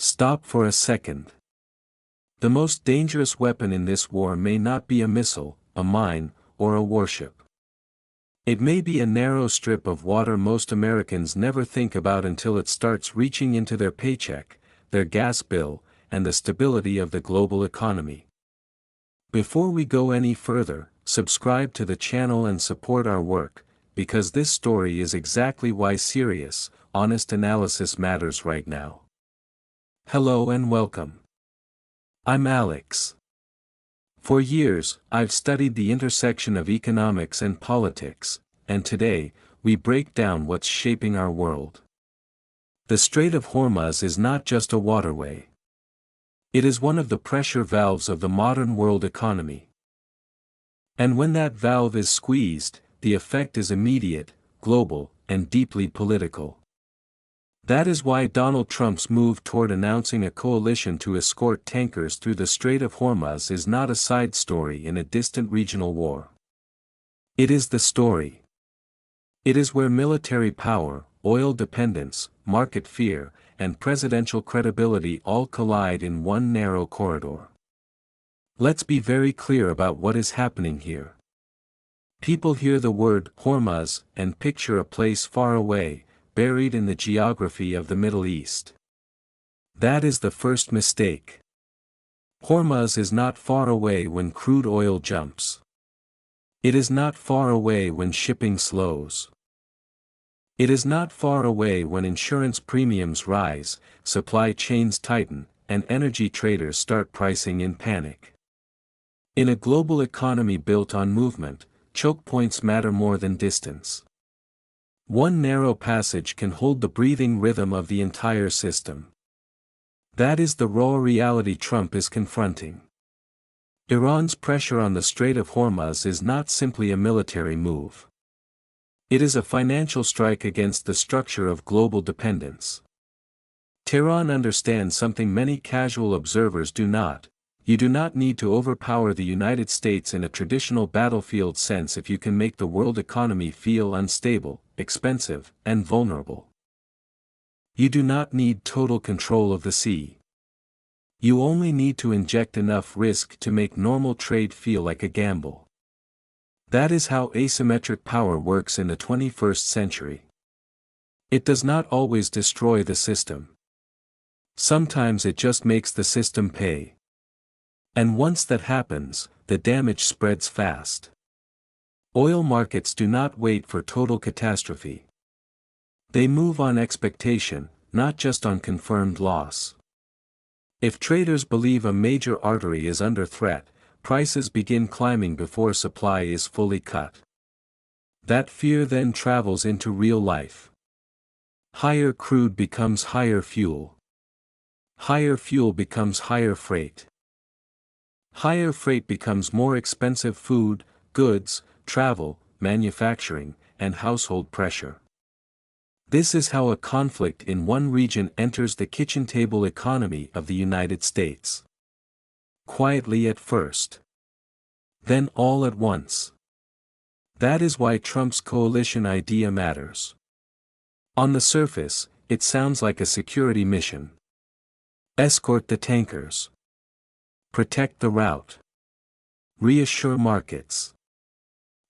Stop for a second. The most dangerous weapon in this war may not be a missile, a mine, or a warship. It may be a narrow strip of water most Americans never think about until it starts reaching into their paycheck, their gas bill, and the stability of the global economy. Before we go any further, subscribe to the channel and support our work, because this story is exactly why serious, honest analysis matters right now. Hello and welcome. I'm Alex. For years, I've studied the intersection of economics and politics, and today, we break down what's shaping our world. The Strait of Hormuz is not just a waterway. It is one of the pressure valves of the modern world economy. And when that valve is squeezed, the effect is immediate, global, and deeply political. That is why Donald Trump's move toward announcing a coalition to escort tankers through the Strait of Hormuz is not a side story in a distant regional war. It is the story. It is where military power, oil dependence, market fear, and presidential credibility all collide in one narrow corridor. Let's be very clear about what is happening here. People hear the word Hormuz and picture a place far away, buried in the geography of the Middle East. That is the first mistake. Hormuz is not far away when crude oil jumps. It is not far away when shipping slows. It is not far away when insurance premiums rise, supply chains tighten, and energy traders start pricing in panic. In a global economy built on movement, choke points matter more than distance. One narrow passage can hold the breathing rhythm of the entire system. That is the raw reality Trump is confronting. Iran's pressure on the Strait of Hormuz is not simply a military move. It is a financial strike against the structure of global dependence. Tehran understands something many casual observers do not. You do not need to overpower the United States in a traditional battlefield sense if you can make the world economy feel unstable, expensive, and vulnerable. You do not need total control of the sea. You only need to inject enough risk to make normal trade feel like a gamble. That is how asymmetric power works in the 21st century. It does not always destroy the system. Sometimes it just makes the system pay. And once that happens, the damage spreads fast. Oil markets do not wait for total catastrophe. They move on expectation, not just on confirmed loss. If traders believe a major artery is under threat, prices begin climbing before supply is fully cut. That fear then travels into real life. Higher crude becomes higher fuel. Higher fuel becomes higher freight. Higher freight becomes more expensive food, goods, travel, manufacturing, and household pressure. This is how a conflict in one region enters the kitchen table economy of the United States. Quietly at first. Then all at once. That is why Trump's coalition idea matters. On the surface, it sounds like a security mission. Escort the tankers. Protect the route. Reassure markets.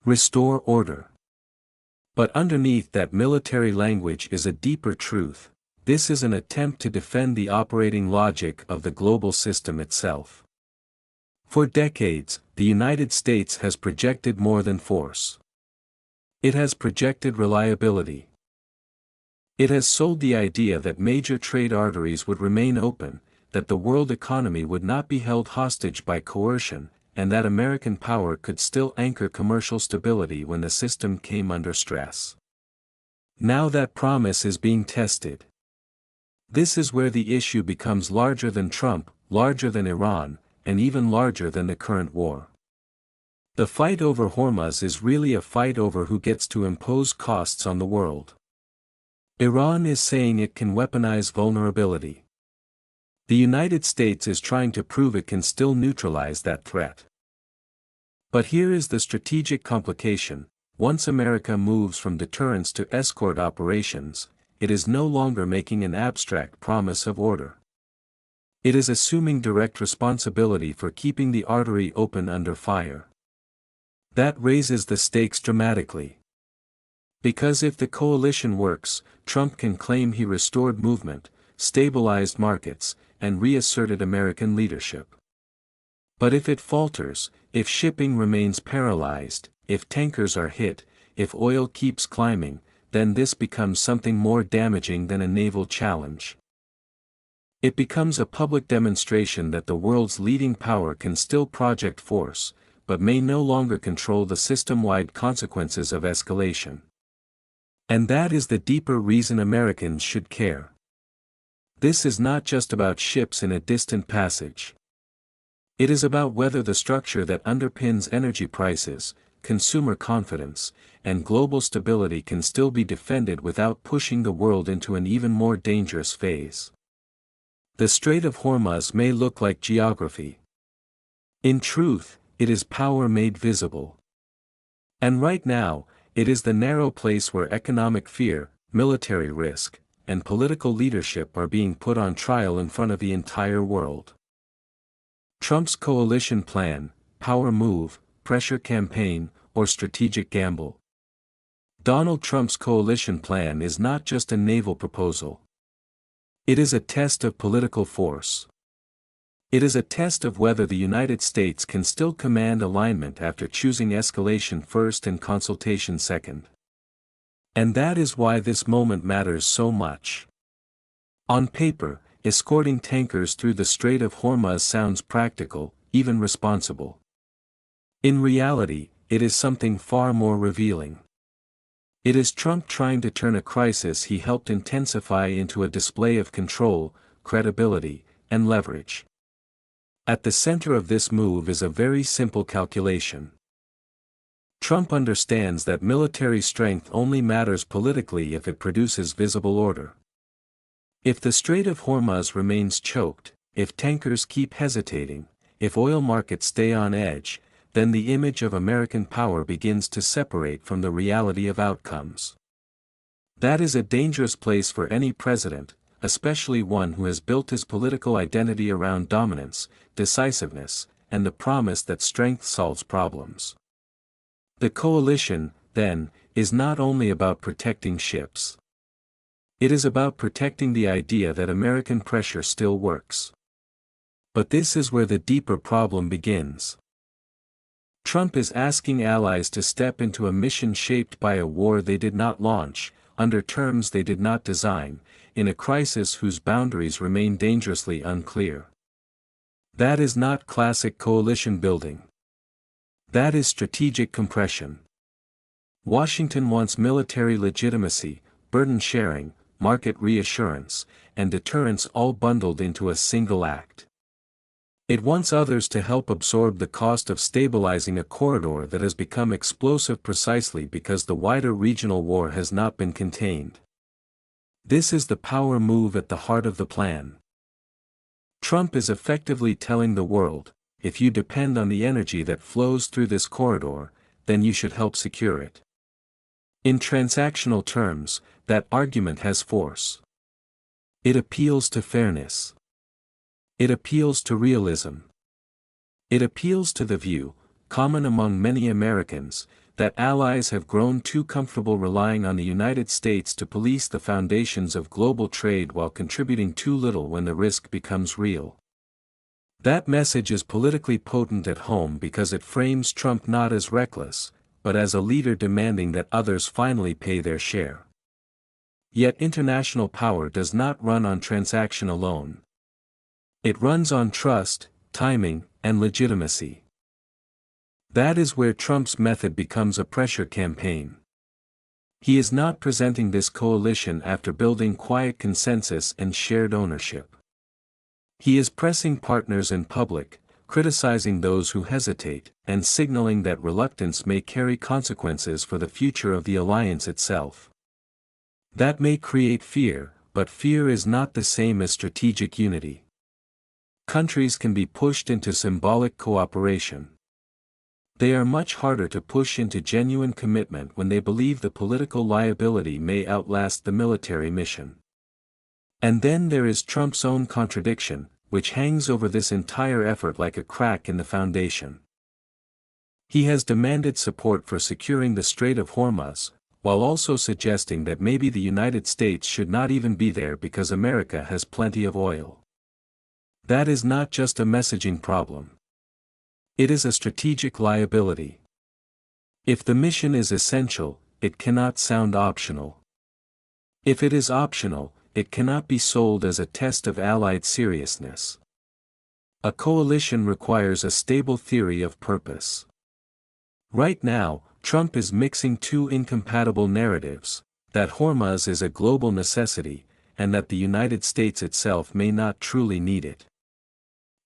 Restore order. But underneath that military language is a deeper truth. This is an attempt to defend the operating logic of the global system itself. For decades, the United States has projected more than force. It has projected reliability. It has sold the idea that major trade arteries would remain open, that the world economy would not be held hostage by coercion, and that American power could still anchor commercial stability when the system came under stress. Now that promise is being tested. This is where the issue becomes larger than Trump, larger than Iran, and even larger than the current war. The fight over Hormuz is really a fight over who gets to impose costs on the world. Iran is saying it can weaponize vulnerability. The United States is trying to prove it can still neutralize that threat. But here is the strategic complication: once America moves from deterrence to escort operations, it is no longer making an abstract promise of order. It is assuming direct responsibility for keeping the artery open under fire. That raises the stakes dramatically. Because if the coalition works, Trump can claim he restored movement, stabilized markets, and reasserted American leadership. But if it falters, if shipping remains paralyzed, if tankers are hit, if oil keeps climbing, then this becomes something more damaging than a naval challenge. It becomes a public demonstration that the world's leading power can still project force, but may no longer control the system-wide consequences of escalation. And that is the deeper reason Americans should care. This is not just about ships in a distant passage. It is about whether the structure that underpins energy prices, consumer confidence, and global stability can still be defended without pushing the world into an even more dangerous phase. The Strait of Hormuz may look like geography. In truth, it is power made visible. And right now, it is the narrow place where economic fear, military risk, and political leadership are being put on trial in front of the entire world. Trump's coalition plan, power move, pressure campaign, or strategic gamble. Donald Trump's coalition plan is not just a naval proposal. It is a test of political force. It is a test of whether the United States can still command alignment after choosing escalation first and consultation second. And that is why this moment matters so much. On paper, escorting tankers through the Strait of Hormuz sounds practical, even responsible. In reality, it is something far more revealing. It is Trump trying to turn a crisis he helped intensify into a display of control, credibility, and leverage. At the center of this move is a very simple calculation. Trump understands that military strength only matters politically if it produces visible order. If the Strait of Hormuz remains choked, if tankers keep hesitating, if oil markets stay on edge, then the image of American power begins to separate from the reality of outcomes. That is a dangerous place for any president, especially one who has built his political identity around dominance, decisiveness, and the promise that strength solves problems. The coalition, then, is not only about protecting ships. It is about protecting the idea that American pressure still works. But this is where the deeper problem begins. Trump is asking allies to step into a mission shaped by a war they did not launch, under terms they did not design, in a crisis whose boundaries remain dangerously unclear. That is not classic coalition building. That is strategic compression. Washington wants military legitimacy, burden sharing, market reassurance, and deterrence all bundled into a single act. It wants others to help absorb the cost of stabilizing a corridor that has become explosive precisely because the wider regional war has not been contained. This is the power move at the heart of the plan. Trump is effectively telling the world, if you depend on the energy that flows through this corridor, then you should help secure it. In transactional terms, that argument has force. It appeals to fairness. It appeals to realism. It appeals to the view, common among many Americans, that allies have grown too comfortable relying on the United States to police the foundations of global trade while contributing too little when the risk becomes real. That message is politically potent at home because it frames Trump not as reckless, but as a leader demanding that others finally pay their share. Yet international power does not run on transaction alone. It runs on trust, timing, and legitimacy. That is where Trump's method becomes a pressure campaign. He is not presenting this coalition after building quiet consensus and shared ownership. He is pressing partners in public, criticizing those who hesitate, and signaling that reluctance may carry consequences for the future of the alliance itself. That may create fear, but fear is not the same as strategic unity. Countries can be pushed into symbolic cooperation. They are much harder to push into genuine commitment when they believe the political liability may outlast the military mission. And then there is Trump's own contradiction, which hangs over this entire effort like a crack in the foundation. He has demanded support for securing the Strait of Hormuz, while also suggesting that maybe the United States should not even be there because America has plenty of oil. That is not just a messaging problem. It is a strategic liability. If the mission is essential, it cannot sound optional. If it is optional, it cannot be sold as a test of Allied seriousness. A coalition requires a stable theory of purpose. Right now, Trump is mixing two incompatible narratives, that Hormuz is a global necessity, and that the United States itself may not truly need it.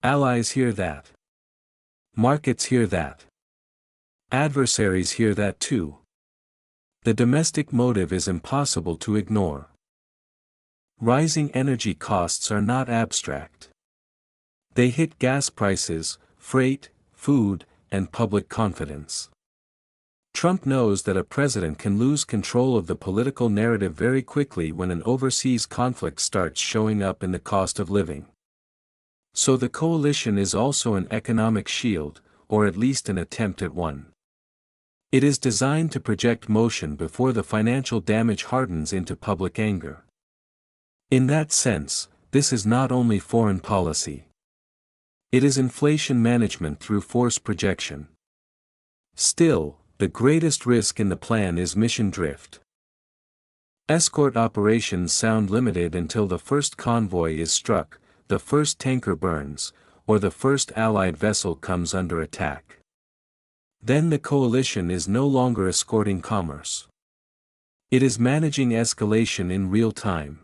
Allies hear that. Markets hear that. Adversaries hear that too. The domestic motive is impossible to ignore. Rising energy costs are not abstract. They hit gas prices, freight, food, and public confidence. Trump knows that a president can lose control of the political narrative very quickly when an overseas conflict starts showing up in the cost of living. So the coalition is also an economic shield, or at least an attempt at one. It is designed to project motion before the financial damage hardens into public anger. In that sense, this is not only foreign policy. It is inflation management through force projection. Still, the greatest risk in the plan is mission drift. Escort operations sound limited until the first convoy is struck, the first tanker burns, or the first Allied vessel comes under attack. Then the coalition is no longer escorting commerce. It is managing escalation in real time.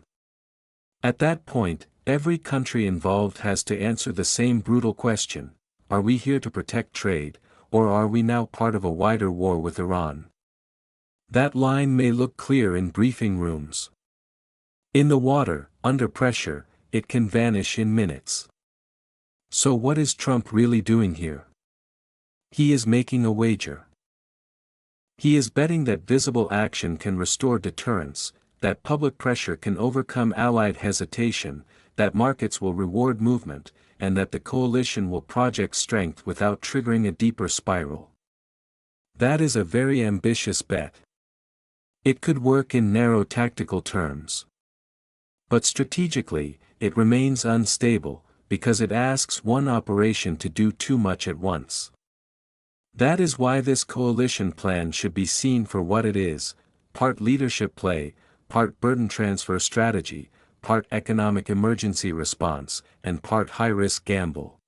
At that point, every country involved has to answer the same brutal question: are we here to protect trade, or are we now part of a wider war with Iran? That line may look clear in briefing rooms. In the water, under pressure, it can vanish in minutes. So what is Trump really doing here? He is making a wager. He is betting that visible action can restore deterrence, that public pressure can overcome Allied hesitation, that markets will reward movement, and that the coalition will project strength without triggering a deeper spiral. That is a very ambitious bet. It could work in narrow tactical terms. But strategically, it remains unstable, because it asks one operation to do too much at once. That is why this coalition plan should be seen for what it is: part leadership play, part burden transfer strategy, part economic emergency response, and part high-risk gamble.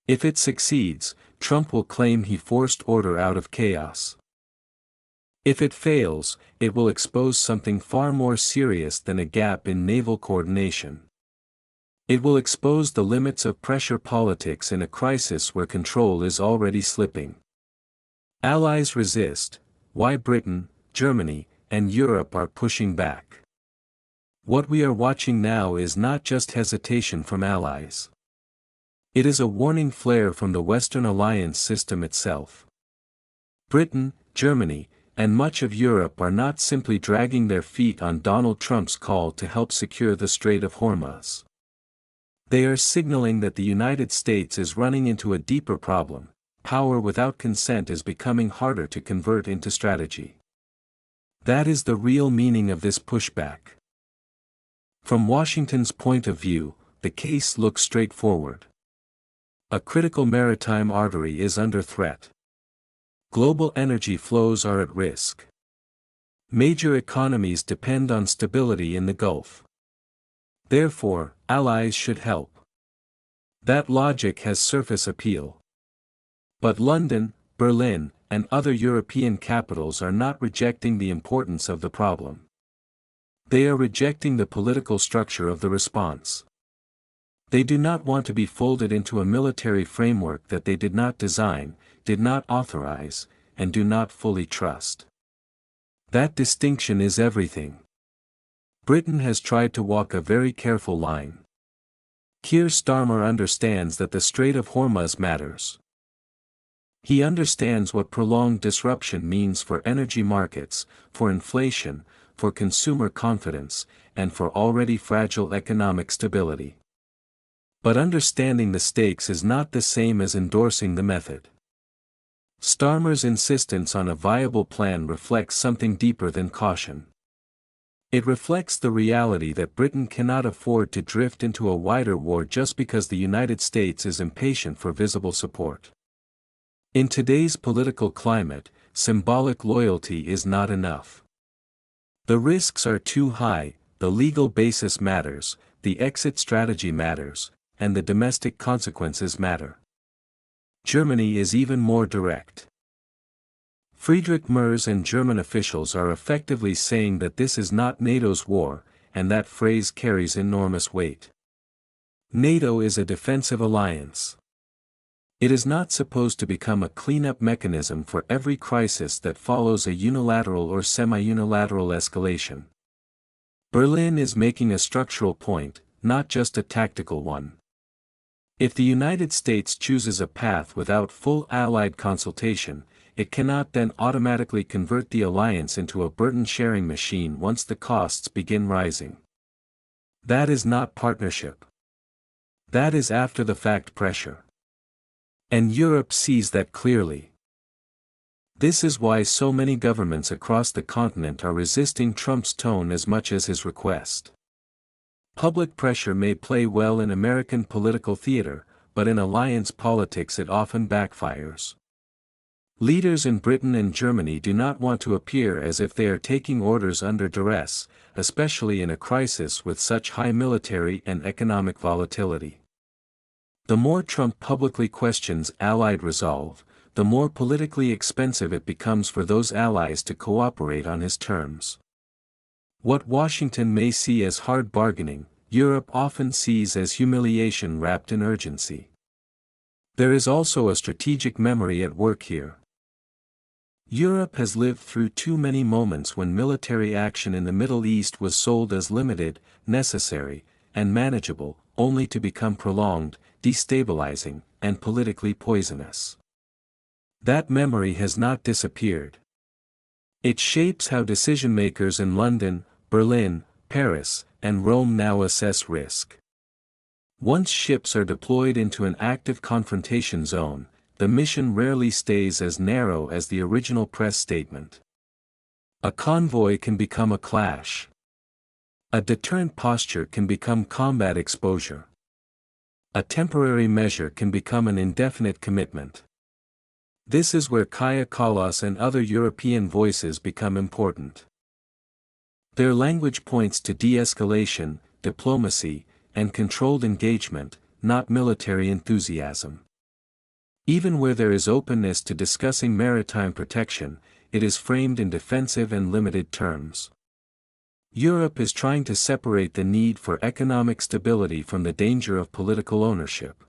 If it succeeds, Trump will claim he forced order out of chaos. If it fails, it will expose something far more serious than a gap in naval coordination. It will expose the limits of pressure politics in a crisis where control is already slipping. Allies resist, why Britain, Germany, and Europe are pushing back. What we are watching now is not just hesitation from allies. It is a warning flare from the Western alliance system itself. Britain, Germany, and much of Europe are not simply dragging their feet on Donald Trump's call to help secure the Strait of Hormuz. They are signaling that the United States is running into a deeper problem: power without consent is becoming harder to convert into strategy. That is the real meaning of this pushback. From Washington's point of view, the case looks straightforward. A critical maritime artery is under threat. Global energy flows are at risk. Major economies depend on stability in the Gulf. Therefore, allies should help. That logic has surface appeal. But London, Berlin, and other European capitals are not rejecting the importance of the problem. They are rejecting the political structure of the response. They do not want to be folded into a military framework that they did not design, did not authorize, and do not fully trust. That distinction is everything. Britain has tried to walk a very careful line. Keir Starmer understands that the Strait of Hormuz matters. He understands what prolonged disruption means for energy markets, for inflation, for consumer confidence, and for already fragile economic stability. But understanding the stakes is not the same as endorsing the method. Starmer's insistence on a viable plan reflects something deeper than caution. It reflects the reality that Britain cannot afford to drift into a wider war just because the United States is impatient for visible support. In today's political climate, symbolic loyalty is not enough. The risks are too high, the legal basis matters, the exit strategy matters, and the domestic consequences matter. Germany is even more direct. Friedrich Merz and German officials are effectively saying that this is not NATO's war, and that phrase carries enormous weight. NATO is a defensive alliance. It is not supposed to become a cleanup mechanism for every crisis that follows a unilateral or semi-unilateral escalation. Berlin is making a structural point, not just a tactical one. If the United States chooses a path without full Allied consultation, it cannot then automatically convert the alliance into a burden-sharing machine once the costs begin rising. That is not partnership. That is after-the-fact pressure. And Europe sees that clearly. This is why so many governments across the continent are resisting Trump's tone as much as his request. Public pressure may play well in American political theater, but in alliance politics it often backfires. Leaders in Britain and Germany do not want to appear as if they are taking orders under duress, especially in a crisis with such high military and economic volatility. The more Trump publicly questions Allied resolve, the more politically expensive it becomes for those allies to cooperate on his terms. What Washington may see as hard bargaining, Europe often sees as humiliation wrapped in urgency. There is also a strategic memory at work here. Europe has lived through too many moments when military action in the Middle East was sold as limited, necessary, and manageable, only to become prolonged, destabilizing, and politically poisonous. That memory has not disappeared. It shapes how decision-makers in London, Berlin, Paris, and Rome now assess risk. Once ships are deployed into an active confrontation zone, the mission rarely stays as narrow as the original press statement. A convoy can become a clash. A deterrent posture can become combat exposure. A temporary measure can become an indefinite commitment. This is where Kaja Kallas and other European voices become important. Their language points to de-escalation, diplomacy, and controlled engagement, not military enthusiasm. Even where there is openness to discussing maritime protection, it is framed in defensive and limited terms. Europe is trying to separate the need for economic stability from the danger of political ownership.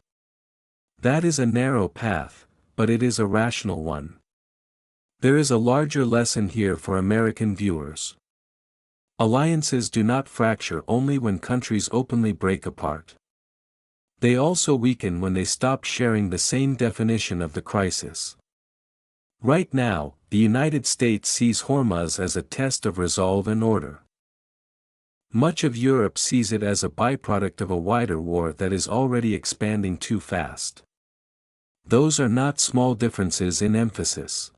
That is a narrow path, but it is a rational one. There is a larger lesson here for American viewers. Alliances do not fracture only when countries openly break apart. They also weaken when they stop sharing the same definition of the crisis. Right now, the United States sees Hormuz as a test of resolve and order. Much of Europe sees it as a byproduct of a wider war that is already expanding too fast. Those are not small differences in emphasis.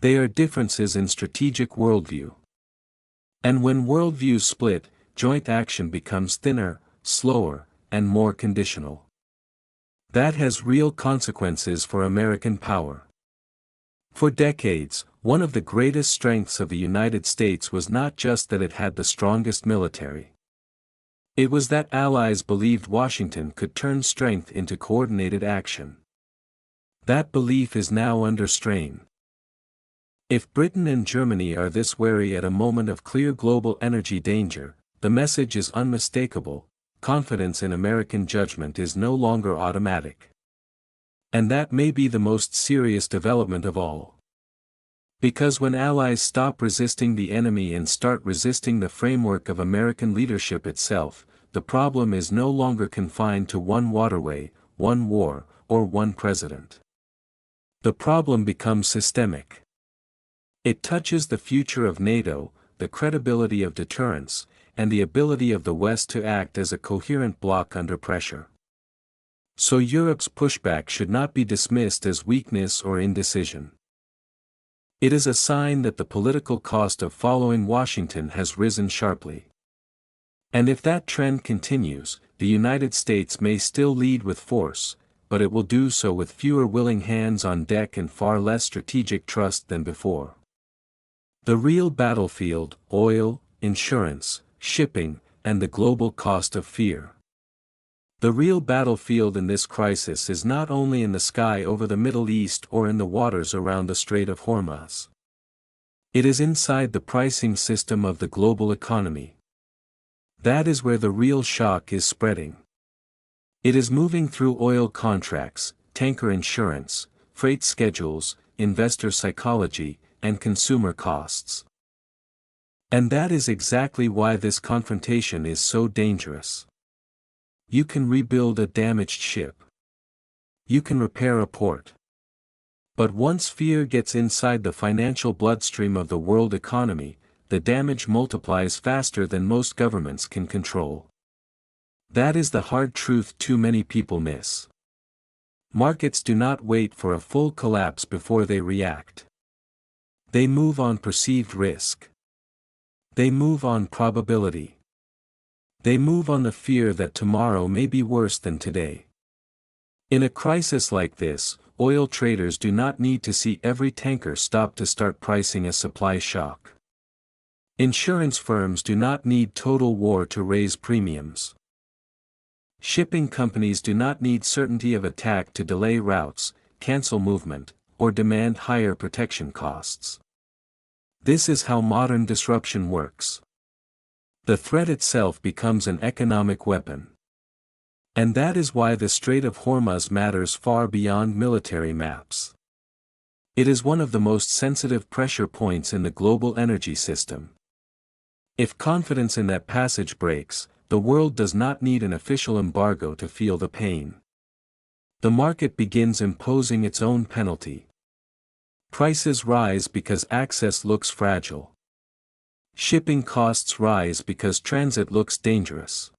They are differences in strategic worldview. And when worldviews split, joint action becomes thinner, slower, and more conditional. That has real consequences for American power. For decades, one of the greatest strengths of the United States was not just that it had the strongest military. It was that allies believed Washington could turn strength into coordinated action. That belief is now under strain. If Britain and Germany are this wary at a moment of clear global energy danger, the message is unmistakable: confidence in American judgment is no longer automatic. And that may be the most serious development of all. Because when allies stop resisting the enemy and start resisting the framework of American leadership itself, the problem is no longer confined to one waterway, one war, or one president. The problem becomes systemic. It touches the future of NATO, the credibility of deterrence, and the ability of the West to act as a coherent bloc under pressure. So Europe's pushback should not be dismissed as weakness or indecision. It is a sign that the political cost of following Washington has risen sharply. And if that trend continues, the United States may still lead with force, but it will do so with fewer willing hands on deck and far less strategic trust than before. The real battlefield: oil, insurance, shipping, and the global cost of fear. The real battlefield in this crisis is not only in the sky over the Middle East or in the waters around the Strait of Hormuz. It is inside the pricing system of the global economy. That is where the real shock is spreading. It is moving through oil contracts, tanker insurance, freight schedules, investor psychology, and consumer costs. And that is exactly why this confrontation is so dangerous. You can rebuild a damaged ship. You can repair a port. But once fear gets inside the financial bloodstream of the world economy, the damage multiplies faster than most governments can control. That is the hard truth too many people miss. Markets do not wait for a full collapse before they react. They move on perceived risk. They move on probability. They move on the fear that tomorrow may be worse than today. In a crisis like this, oil traders do not need to see every tanker stop to start pricing a supply shock. Insurance firms do not need total war to raise premiums. Shipping companies do not need certainty of attack to delay routes, cancel movement, or demand higher protection costs. This is how modern disruption works. The threat itself becomes an economic weapon. And that is why the Strait of Hormuz matters far beyond military maps. It is one of the most sensitive pressure points in the global energy system. If confidence in that passage breaks, the world does not need an official embargo to feel the pain. The market begins imposing its own penalty. Prices rise because access looks fragile. Shipping costs rise because transit looks dangerous.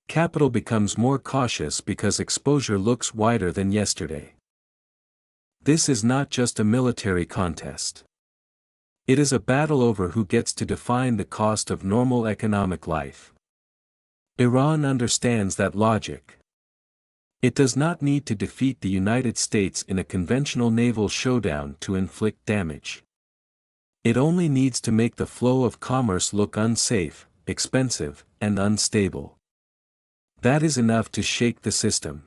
Capital becomes more cautious because exposure looks wider than yesterday. This is not just a military contest. It is a battle over who gets to define the cost of normal economic life. Iran understands that logic. It does not need to defeat the United States in a conventional naval showdown to inflict damage. It only needs to make the flow of commerce look unsafe, expensive, and unstable. That is enough to shake the system.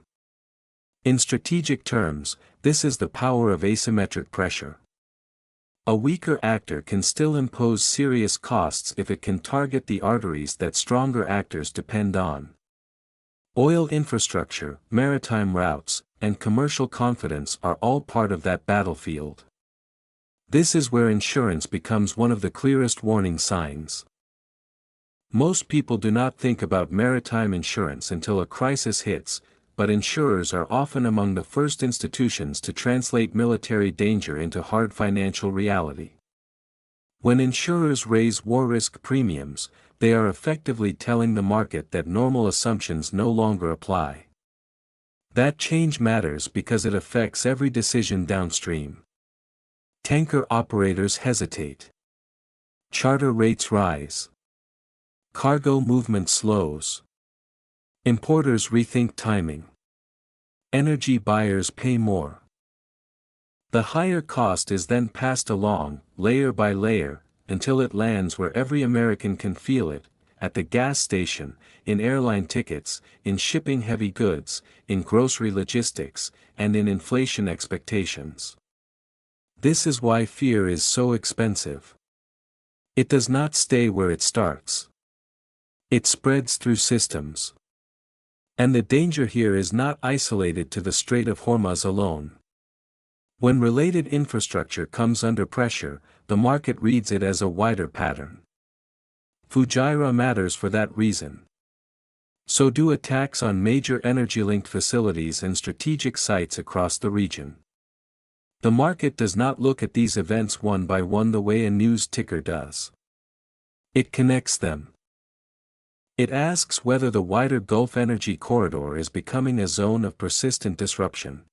In strategic terms, this is the power of asymmetric pressure. A weaker actor can still impose serious costs if it can target the arteries that stronger actors depend on. Oil infrastructure, maritime routes, and commercial confidence are all part of that battlefield. This is where insurance becomes one of the clearest warning signs. Most people do not think about maritime insurance until a crisis hits, but insurers are often among the first institutions to translate military danger into hard financial reality. When insurers raise war risk premiums, they are effectively telling the market that normal assumptions no longer apply. That change matters because it affects every decision downstream. Tanker operators hesitate. Charter rates rise. Cargo movement slows. Importers rethink timing. Energy buyers pay more. The higher cost is then passed along, layer by layer, until it lands where every American can feel it: at the gas station, in airline tickets, in shipping heavy goods, in grocery logistics, and in inflation expectations. This is why fear is so expensive. It does not stay where it starts. It spreads through systems. And the danger here is not isolated to the Strait of Hormuz alone. When related infrastructure comes under pressure, the market reads it as a wider pattern. Fujairah matters for that reason. So do attacks on major energy-linked facilities and strategic sites across the region. The market does not look at these events one by one the way a news ticker does. It connects them. It asks whether the wider Gulf Energy Corridor is becoming a zone of persistent disruption.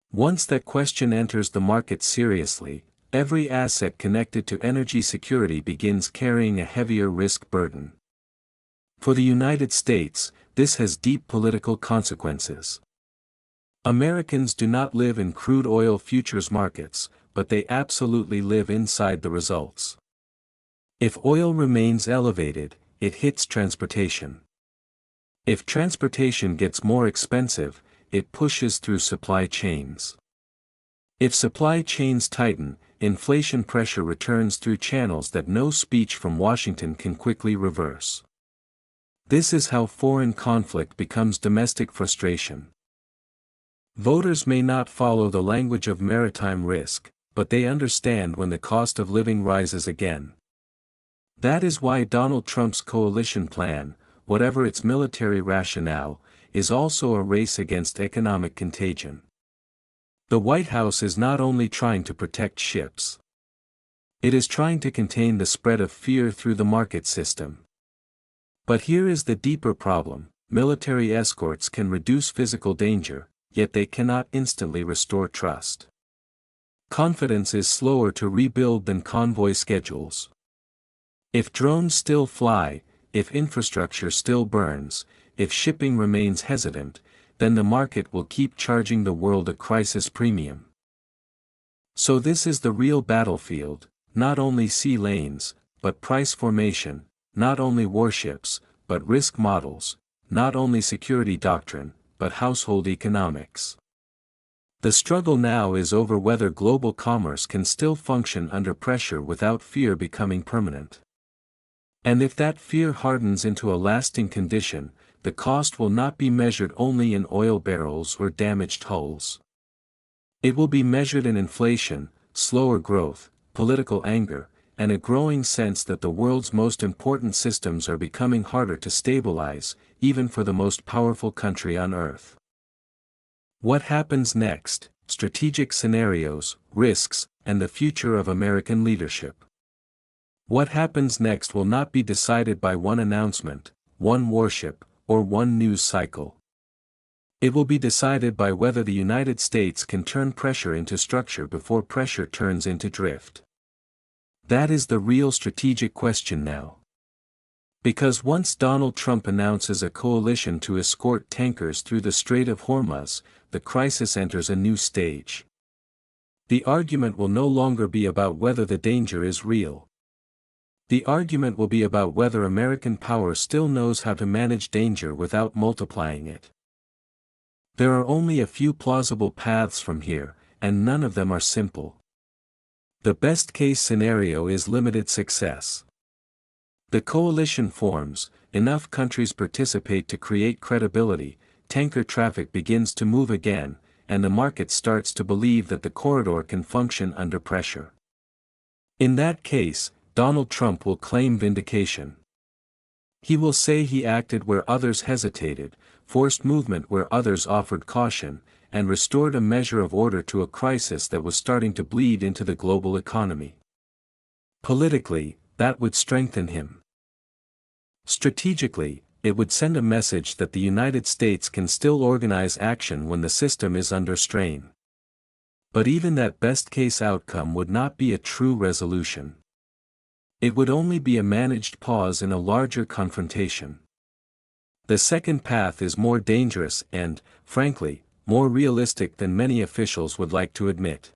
Once that question enters the market seriously, every asset connected to energy security begins carrying a heavier risk burden. For the United States, this has deep political consequences. Americans do not live in crude oil futures markets, but they absolutely live inside the results. If oil remains elevated, it hits transportation. If transportation gets more expensive, it pushes through supply chains. If supply chains tighten, inflation pressure returns through channels that no speech from Washington can quickly reverse. This is how foreign conflict becomes domestic frustration. Voters may not follow the language of maritime risk, but they understand when the cost of living rises again. That is why Donald Trump's coalition plan, whatever its military rationale, is also a race against economic contagion. The White House is not only trying to protect ships. It is trying to contain the spread of fear through the market system. But here is the deeper problem: military escorts can reduce physical danger, yet they cannot instantly restore trust. Confidence is slower to rebuild than convoy schedules. If drones still fly, if infrastructure still burns, if shipping remains hesitant, then the market will keep charging the world a crisis premium. So this is the real battlefield, not only sea lanes, but price formation, not only warships, but risk models, not only security doctrine, but household economics. The struggle now is over whether global commerce can still function under pressure without fear becoming permanent. And if that fear hardens into a lasting condition, the cost will not be measured only in oil barrels or damaged hulls. It will be measured in inflation, slower growth, political anger, and a growing sense that the world's most important systems are becoming harder to stabilize, even for the most powerful country on earth. What happens next? Strategic scenarios, risks, and the future of American leadership. What happens next will not be decided by one announcement, one warship, or one news cycle. It will be decided by whether the United States can turn pressure into structure before pressure turns into drift. That is the real strategic question now. Because once Donald Trump announces a coalition to escort tankers through the Strait of Hormuz, the crisis enters a new stage. The argument will no longer be about whether the danger is real. The argument will be about whether American power still knows how to manage danger without multiplying it. There are only a few plausible paths from here, and none of them are simple. The best-case scenario is limited success. The coalition forms, enough countries participate to create credibility, tanker traffic begins to move again, and the market starts to believe that the corridor can function under pressure. In that case, Donald Trump will claim vindication. He will say he acted where others hesitated, forced movement where others offered caution, and restored a measure of order to a crisis that was starting to bleed into the global economy. Politically, that would strengthen him. Strategically, it would send a message that the United States can still organize action when the system is under strain. But even that best-case outcome would not be a true resolution. It would only be a managed pause in a larger confrontation. The second path is more dangerous and, frankly, more realistic than many officials would like to admit.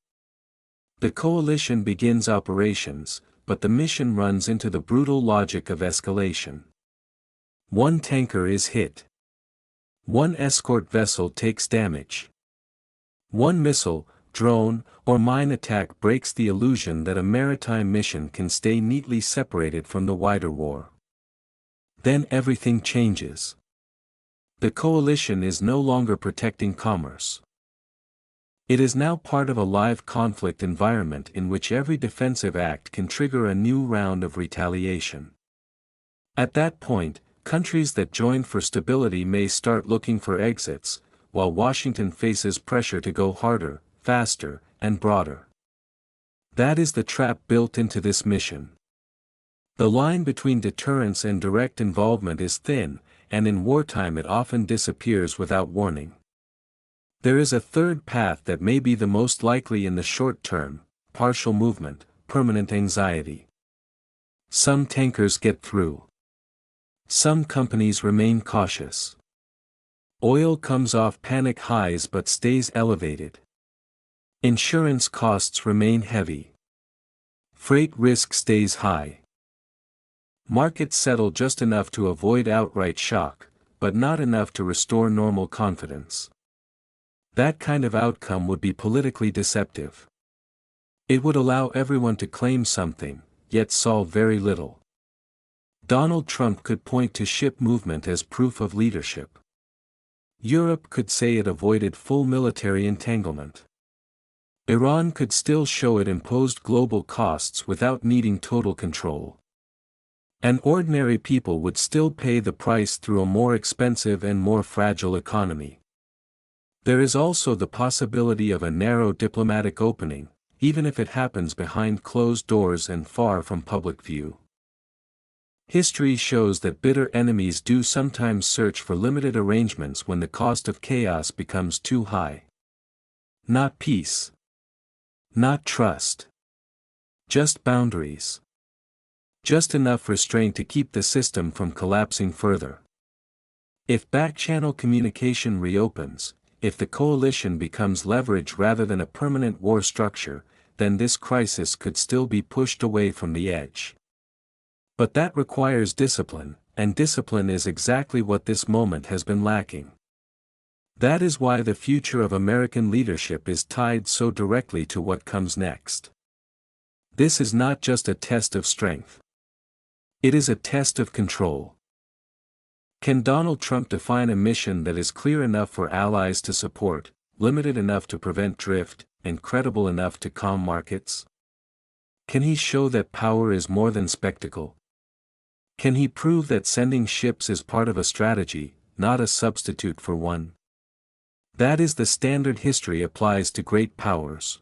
The coalition begins operations, but the mission runs into the brutal logic of escalation. One tanker is hit. One escort vessel takes damage. One missile, drone, or mine attack breaks the illusion that a maritime mission can stay neatly separated from the wider war. Then everything changes. The coalition is no longer protecting commerce. It is now part of a live conflict environment in which every defensive act can trigger a new round of retaliation. At that point, countries that joined for stability may start looking for exits, while Washington faces pressure to go harder, faster, and broader. That is the trap built into this mission. The line between deterrence and direct involvement is thin, and in wartime it often disappears without warning. There is a third path that may be the most likely in the short term: partial movement, permanent anxiety. Some tankers get through. Some companies remain cautious. Oil comes off panic highs but stays elevated. Insurance costs remain heavy. Freight risk stays high. Markets settle just enough to avoid outright shock, but not enough to restore normal confidence. That kind of outcome would be politically deceptive. It would allow everyone to claim something, yet solve very little. Donald Trump could point to ship movement as proof of leadership. Europe could say it avoided full military entanglement. Iran could still show it imposed global costs without needing total control. And ordinary people would still pay the price through a more expensive and more fragile economy. There is also the possibility of a narrow diplomatic opening, even if it happens behind closed doors and far from public view. History shows that bitter enemies do sometimes search for limited arrangements when the cost of chaos becomes too high. Not peace. Not trust. Just boundaries. Just enough restraint to keep the system from collapsing further. If back-channel communication reopens, if the coalition becomes leverage rather than a permanent war structure, then this crisis could still be pushed away from the edge. But that requires discipline, and discipline is exactly what this moment has been lacking. That is why the future of American leadership is tied so directly to what comes next. This is not just a test of strength. It is a test of control. Can Donald Trump define a mission that is clear enough for allies to support, limited enough to prevent drift, and credible enough to calm markets? Can he show that power is more than spectacle? Can he prove that sending ships is part of a strategy, not a substitute for one? That is the standard history applies to great powers.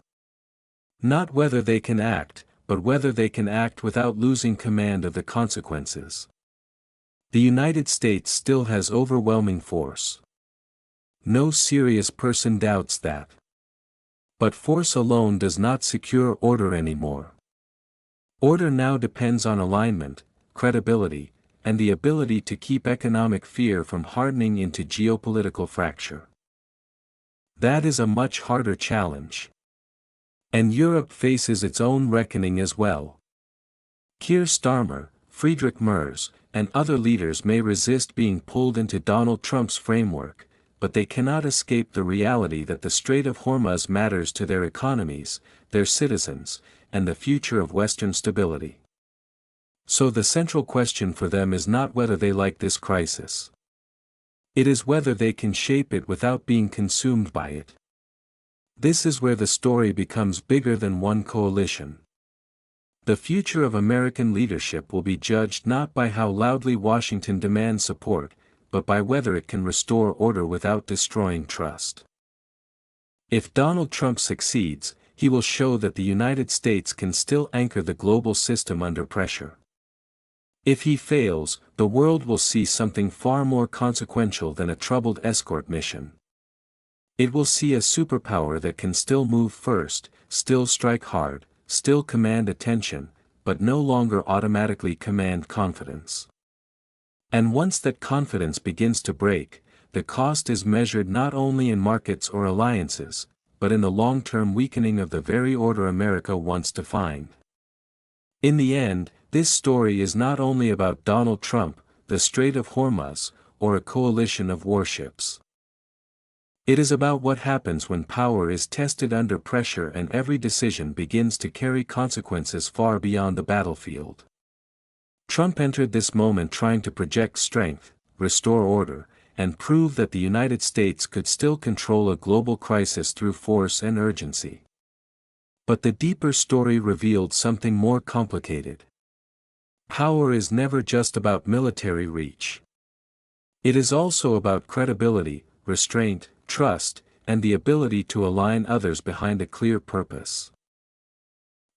Not whether they can act, but whether they can act without losing command of the consequences. The United States still has overwhelming force. No serious person doubts that. But force alone does not secure order anymore. Order now depends on alignment, credibility, and the ability to keep economic fear from hardening into geopolitical fracture. That is a much harder challenge. And Europe faces its own reckoning as well. Keir Starmer, Friedrich Merz, and other leaders may resist being pulled into Donald Trump's framework, but they cannot escape the reality that the Strait of Hormuz matters to their economies, their citizens, and the future of Western stability. So the central question for them is not whether they like this crisis. It is whether they can shape it without being consumed by it. This is where the story becomes bigger than one coalition. The future of American leadership will be judged not by how loudly Washington demands support, but by whether it can restore order without destroying trust. If Donald Trump succeeds, he will show that the United States can still anchor the global system under pressure. If he fails, the world will see something far more consequential than a troubled escort mission. It will see a superpower that can still move first, still strike hard, still command attention, but no longer automatically command confidence. And once that confidence begins to break, the cost is measured not only in markets or alliances, but in the long-term weakening of the very order America once defined. In the end, this story is not only about Donald Trump, the Strait of Hormuz, or a coalition of warships. It is about what happens when power is tested under pressure and every decision begins to carry consequences far beyond the battlefield. Trump entered this moment trying to project strength, restore order, and prove that the United States could still control a global crisis through force and urgency. But the deeper story revealed something more complicated. Power is never just about military reach. It is also about credibility, restraint, trust, and the ability to align others behind a clear purpose.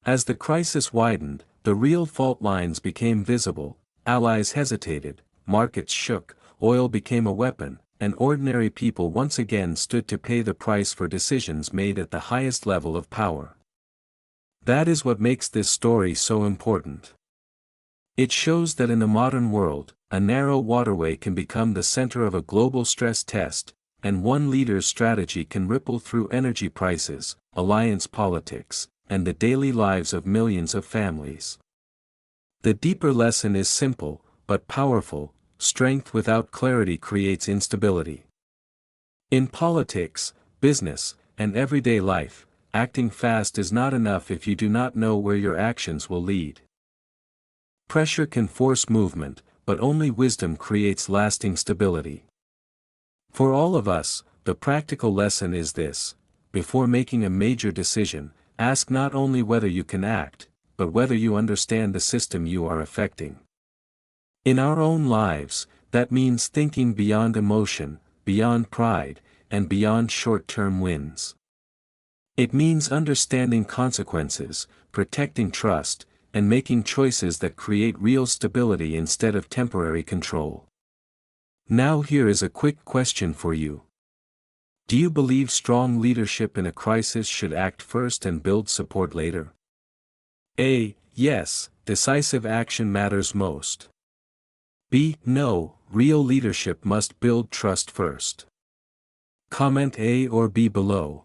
As the crisis widened, The real fault lines became visible, allies hesitated, markets shook, oil became a weapon, and ordinary people once again stood to pay the price for decisions made at the highest level of power. That is what makes this story so important. It shows that in the modern world, a narrow waterway can become the center of a global stress test, and one leader's strategy can ripple through energy prices, alliance politics, and the daily lives of millions of families. The deeper lesson is simple, but powerful: strength without clarity creates instability. In politics, business, and everyday life, acting fast is not enough if you do not know where your actions will lead. Pressure can force movement, but only wisdom creates lasting stability. For all of us, the practical lesson is this: before making a major decision, ask not only whether you can act, but whether you understand the system you are affecting. In our own lives, that means thinking beyond emotion, beyond pride, and beyond short-term wins. It means understanding consequences, protecting trust, and making choices that create real stability instead of temporary control. Now here is a quick question for you. Do you believe strong leadership in a crisis should act first and build support later? A. Yes, decisive action matters most. B. No, real leadership must build trust first. Comment A or B below.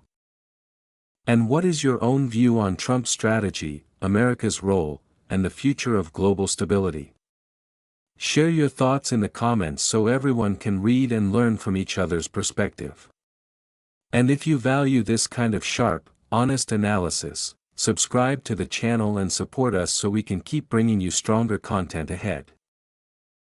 And what is your own view on Trump's strategy, America's role, and the future of global stability? Share your thoughts in the comments so everyone can read and learn from each other's perspective. And if you value this kind of sharp, honest analysis, subscribe to the channel and support us so we can keep bringing you stronger content ahead.